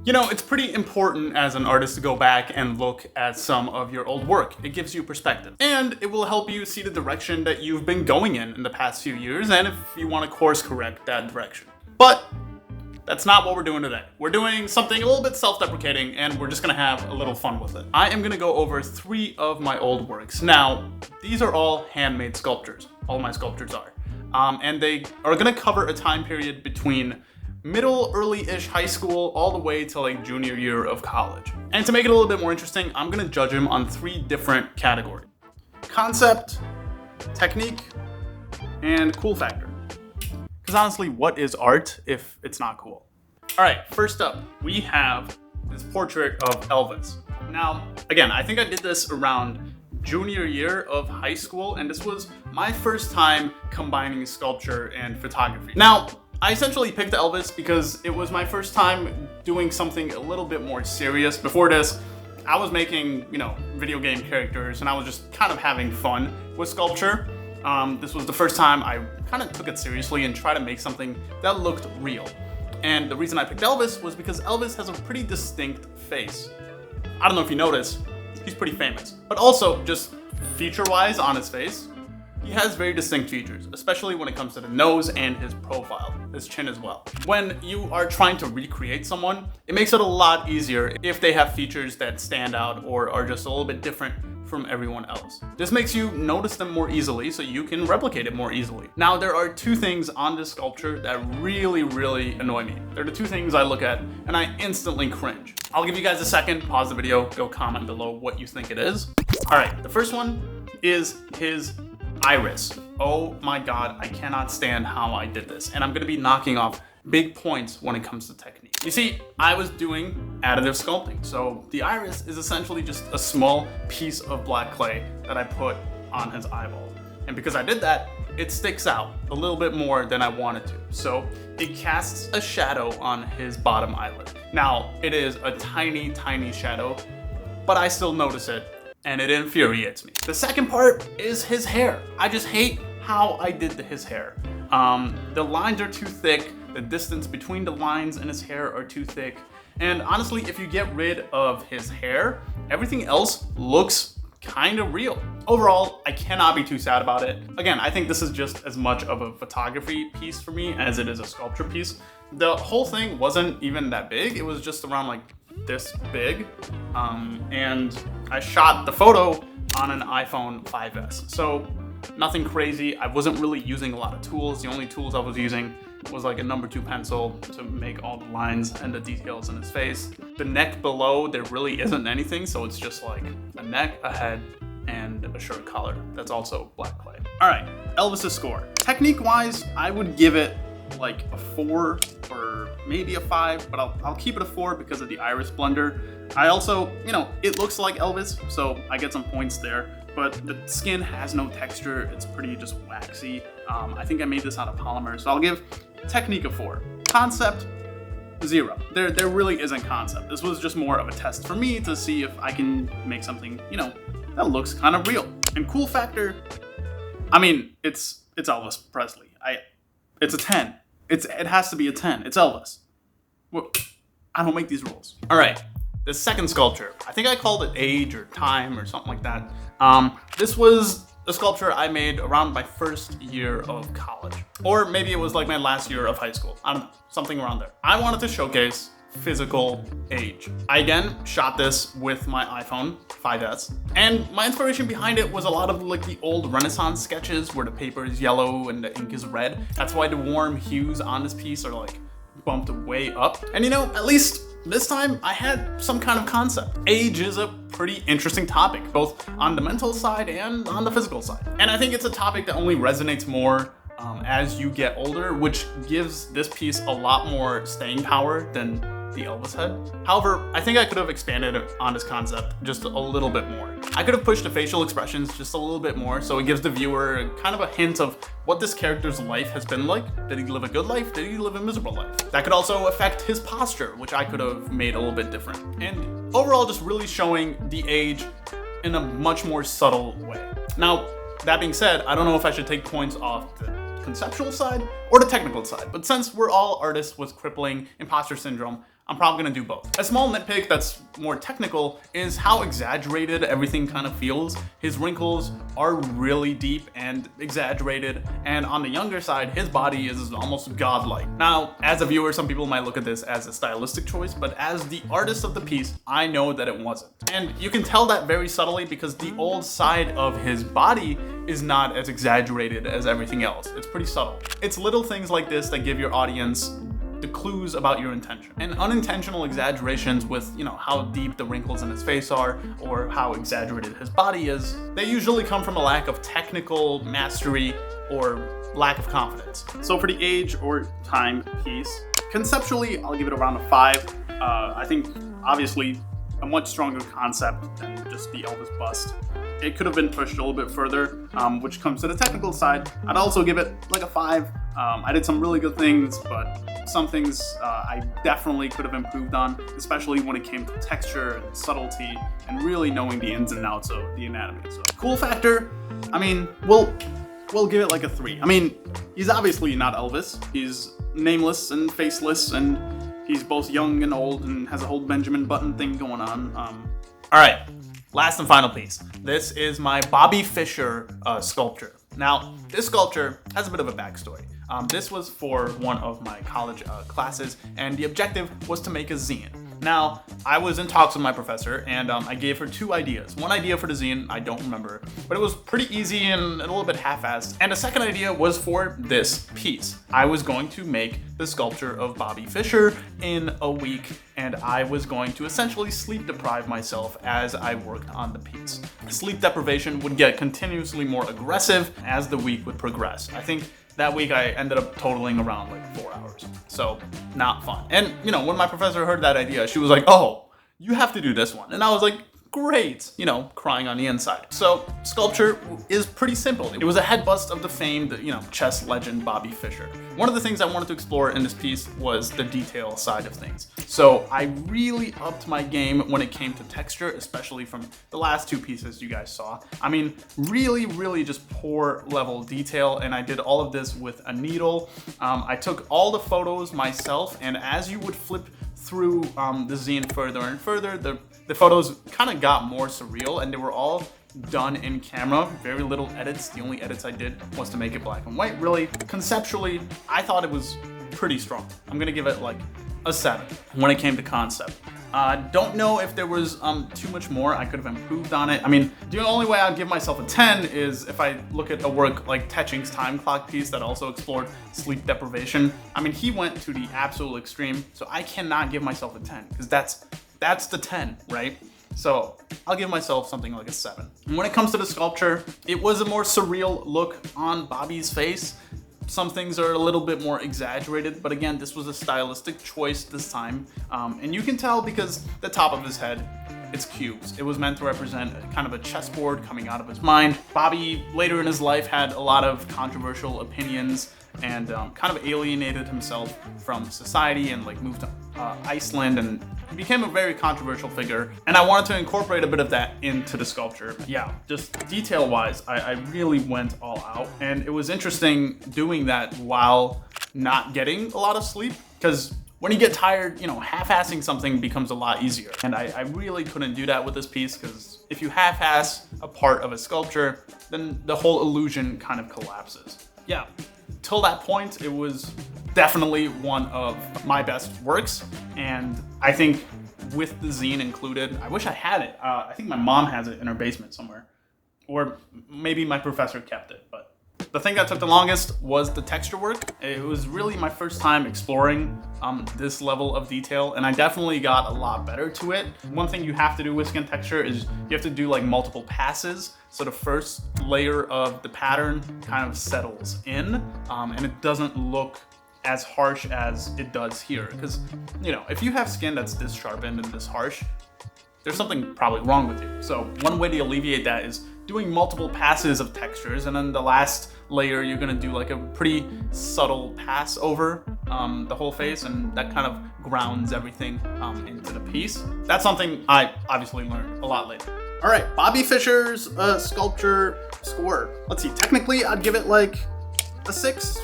You know, it's pretty important as an artist to go back and look at some of your old work. It gives you perspective, and it will help you see the direction that you've been going in the past few years, and if you want to course correct that direction. But that's not what we're doing today. We're doing something a little bit self-deprecating, and we're just gonna have a little fun with it. I am gonna go over 3 of my old works. Now, these are all handmade sculptures. All my sculptures are. And they are gonna cover a time period between early-ish high school all the way to like junior year of college. And to make it a little bit more interesting, I'm gonna judge them on 3 different categories: concept, technique, and cool factor. Because honestly, what is art if it's not cool? All right, first up, we have this portrait of Elvis. Now, again, I think I did this around junior year of high school, and this was my first time combining sculpture and photography. Now, I essentially picked Elvis because it was my first time doing something a little bit more serious. Before this, I was making, video game characters, and I was just kind of having fun with sculpture. This was the first time I kind of took it seriously and tried to make something that looked real. And the reason I picked Elvis was because Elvis has a pretty distinct face. I don't know if you noticed, he's pretty famous. But also, just feature-wise on his face, he has very distinct features, especially when it comes to the nose and his profile, his chin as well. When you are trying to recreate someone, it makes it a lot easier if they have features that stand out or are just a little bit different from everyone else. This makes you notice them more easily so you can replicate it more easily. Now, there are 2 things on this sculpture that really, really annoy me. They're the 2 things I look at and I instantly cringe. I'll give you guys a second, pause the video, go comment below what you think it is. All right, the first one is his iris. Oh my God, I cannot stand how I did this. And I'm gonna be knocking off big points when it comes to technique. You see, I was doing additive sculpting. So the iris is essentially just a small piece of black clay that I put on his eyeball. And because I did that, it sticks out a little bit more than I wanted to. So it casts a shadow on his bottom eyelid. Now, it is a tiny, tiny shadow, but I still notice it, and it infuriates me. The second part is his hair. I just hate how I did his hair. The lines are too thick, the distance between the lines in his hair are too thick, and honestly, if you get rid of his hair, everything else looks kind of real. Overall, I cannot be too sad about it. Again, I think this is just as much of a photography piece for me as it is a sculpture piece. The whole thing wasn't even that big, it was just around like this big, and I shot the photo on an iPhone 5S. So nothing crazy. I wasn't really using a lot of tools. The only tools I was using was like a number 2 pencil to make all the lines and the details in his face. The neck below, there really isn't anything, so it's just like a neck, a head, and a shirt collar that's also black clay. All right, Elvis's score. Technique-wise, I would give it like a 4 or maybe a 5, but I'll keep it a 4 because of the iris blender. I also, it looks like Elvis, so I get some points there, but the skin has no texture. It's pretty just waxy. I think I made this out of polymer, so I'll give technique a 4. Concept, 0. There really isn't concept. This was just more of a test for me to see if I can make something, that looks kind of real. And cool factor, I mean, it's Elvis Presley. It's a 10. It has to be a 10. It's Elvis. Well, I don't make these rules. All right, the second sculpture. I think I called it Age or Time or something like that. This was a sculpture I made around my first year of college. Or maybe it was like my last year of high school. I don't know, something around there. I wanted to showcase physical age. I again shot this with my iPhone 5S, and my inspiration behind it was a lot of like the old Renaissance sketches where the paper is yellow and the ink is red. That's why the warm hues on this piece are like bumped way up. And at least this time I had some kind of concept. Age is a pretty interesting topic, both on the mental side and on the physical side. And I think it's a topic that only resonates more as you get older, which gives this piece a lot more staying power than the Elvis head. However, I think I could have expanded on this concept just a little bit more. I could have pushed the facial expressions just a little bit more, so it gives the viewer kind of a hint of what this character's life has been like. Did he live a good life? Did he live a miserable life? That could also affect his posture, which I could have made a little bit different. And overall, just really showing the age in a much more subtle way. Now, that being said, I don't know if I should take points off the conceptual side or the technical side, but since we're all artists with crippling imposter syndrome, I'm probably gonna do both. A small nitpick that's more technical is how exaggerated everything kind of feels. His wrinkles are really deep and exaggerated, and on the younger side, his body is almost godlike. Now, as a viewer, some people might look at this as a stylistic choice, but as the artist of the piece, I know that it wasn't. And you can tell that very subtly because the old side of his body is not as exaggerated as everything else. It's pretty subtle. It's little things like this that give your audience the clues about your intention. And unintentional exaggerations with, how deep the wrinkles in his face are or how exaggerated his body is, they usually come from a lack of technical mastery or lack of confidence. So for the age or time piece, conceptually, I'll give it around a 5. I think obviously a much stronger concept than just the Elvis bust. It could have been pushed a little bit further, which comes to the technical side. I'd also give it like a 5. I did some really good things, but some things I definitely could have improved on, especially when it came to texture and subtlety and really knowing the ins and outs of the anatomy. So cool factor, we'll give it like a 3. He's obviously not Elvis. He's nameless and faceless, and he's both young and old and has a whole Benjamin Button thing going on. All right. Last and final piece. This is my Bobby Fischer sculpture. Now, this sculpture has a bit of a backstory. This was for one of my college classes, and the objective was to make a zine. Now, I was in talks with my professor, and I gave her 2 ideas. One idea for the zine, I don't remember, but it was pretty easy and a little bit half-assed. And the second idea was for this piece. I was going to make the sculpture of Bobby Fischer in a week, and I was going to essentially sleep deprive myself as I worked on the piece. Sleep deprivation would get continuously more aggressive as the week would progress. I think that week I ended up totaling around like 4 hours. So not fun. And when my professor heard that idea, she was like, "Oh, you have to do this one." And I was like, "Great," crying on the inside. So sculpture is pretty simple. It was a head bust of the famed, chess legend Bobby Fischer. One of the things I wanted to explore in this piece was the detail side of things. So I really upped my game when it came to texture, especially from the last 2 pieces you guys saw. Really, really just poor level detail, and I did all of this with a needle. I took all the photos myself, and as you would flip through the zine further and further, the photos kind of got more surreal, and they were all done in camera. Very little edits. The only edits I did was to make it black and white. Really, conceptually, I thought it was pretty strong. I'm gonna give it like a 7 when it came to concept. Don't know if there was too much more I could have improved on it. The only way I'd give myself a 10 is if I look at a work like Tetching's Time Clock piece that also explored sleep deprivation. He went to the absolute extreme, so I cannot give myself a 10 because that's the 10, right? So I'll give myself something like a 7. And when it comes to the sculpture, it was a more surreal look on Bobby's face. Some things are a little bit more exaggerated, but again, this was a stylistic choice this time. And you can tell because the top of his head, it's cubes. It was meant to represent kind of a chessboard coming out of his mind. Bobby, later in his life, had a lot of controversial opinions and kind of alienated himself from society and moved to Iceland, and he became a very controversial figure. And I wanted to incorporate a bit of that into the sculpture. Yeah, just detail-wise, I really went all out, and it was interesting doing that while not getting a lot of sleep, because when you get tired, half-assing something becomes a lot easier. And I really couldn't do that with this piece, because if you half-ass a part of a sculpture, then the whole illusion kind of collapses. Yeah, till that point, it was definitely one of my best works, and I think with the zine included, I wish I had it. I think my mom has it in her basement somewhere, or maybe my professor kept it, but the thing that took the longest was the texture work. It was really my first time exploring this level of detail, and I definitely got a lot better to it. One thing you have to do with skin texture is you have to do multiple passes, so the first layer of the pattern kind of settles in, and it doesn't look as harsh as it does here. Because, if you have skin that's this sharpened and this harsh, there's something probably wrong with you. So one way to alleviate that is doing multiple passes of textures, and then the last layer you're gonna do a pretty subtle pass over the whole face, and that kind of grounds everything into the piece. That's something I obviously learned a lot later. All right, Bobby Fischer's sculpture score. Let's see, technically I'd give it a 6.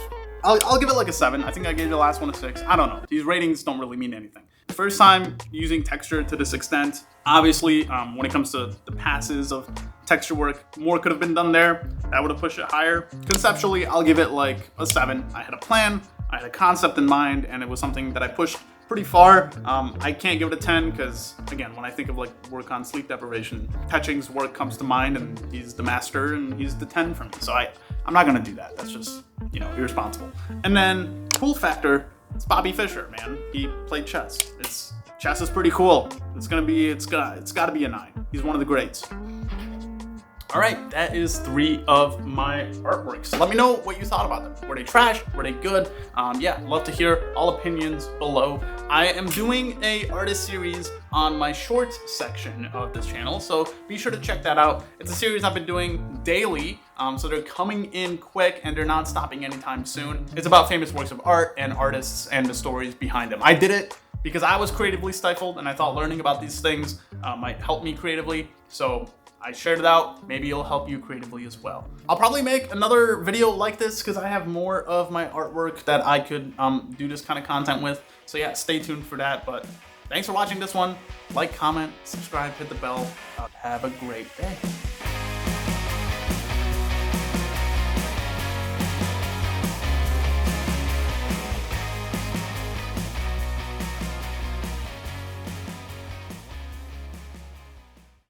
I'll give it a 7. I think I gave the last one a 6. I don't know. These ratings don't really mean anything. first time using texture to this extent. Obviously, when it comes to the passes of texture work, more could have been done there. That would have pushed it higher. Conceptually, I'll give it like a 7. I had a plan, I had a concept in mind, and it was something that I pushed pretty far. I can't give it a 10 because, again, when I think of like work on sleep deprivation, Petching's work comes to mind, and he's the master, and he's the 10 for me. So I'm not gonna do that. That's just, you know, irresponsible. And then cool factor, it's Bobby Fischer, man. He played chess. Chess is pretty cool. It's gotta be a 9. He's one of the greats. All right, that is 3 of my artworks. Let me know what you thought about them. Were they trash? Were they good? Yeah, love to hear all opinions below. I am doing a artist series on my shorts section of this channel, so be sure to check that out. It's a series I've been doing daily, so they're coming in quick and they're not stopping anytime soon. It's about famous works of art and artists and the stories behind them. I did it because I was creatively stifled and I thought learning about these things might help me creatively, so I shared it out. Maybe it'll help you creatively as well. I'll probably make another video like this because I have more of my artwork that I could do this kind of content with. So yeah, stay tuned for that. But thanks for watching this one. Like, comment, subscribe, hit the bell. Have a great day.